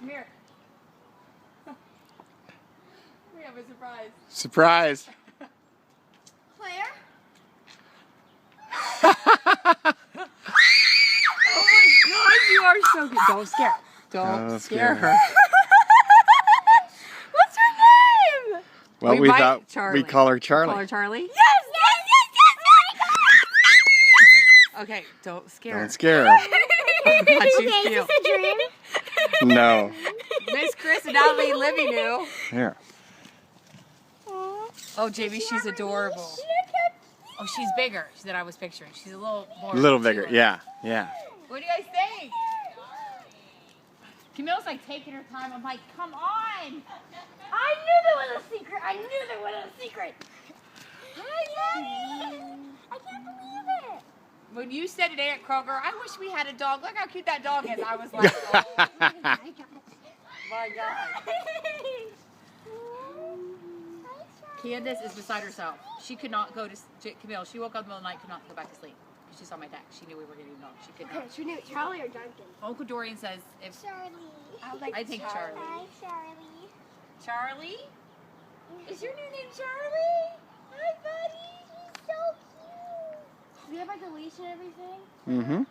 Come here. We have a surprise. Surprise. Claire? Oh my God, you are so good. Don't scare. Don't scare her. What's her name? Well, we thought Charlie. we'd call her Charlie. Call her Charlie? Yes, yes, yes, yes, Okay, don't scare her. Don't scare her. Oh, God, she's Okay, is cute. this a dream? No. Miss Chris and Natalie and Libby knew. Here. Oh, JB, she's adorable. Oh, she's bigger than I was picturing. She's a little more. A little bigger. mature. Yeah. Yeah. What do you guys think? Camille's like taking her time. I'm like, come on. I knew there was a secret. I knew there was a secret. Hi, buddy. I can't believe it. When you said today at Kroger, I wish we had a dog. Look how cute that dog is. I was like, oh my God. Candace is beside herself. She could not go to Camille. She woke up in the middle of the night, could not go back to sleep. She saw my text. She knew we were getting a dog. She could Okay, not. it's your name, Charlie or Duncan? Uncle Dorian says if Charlie. I think Charlie. Hi, Charlie. Charlie? Is your new name Charlie? Hi, buddy. He's so cute. Do you have like a leash and everything? Mm-hmm.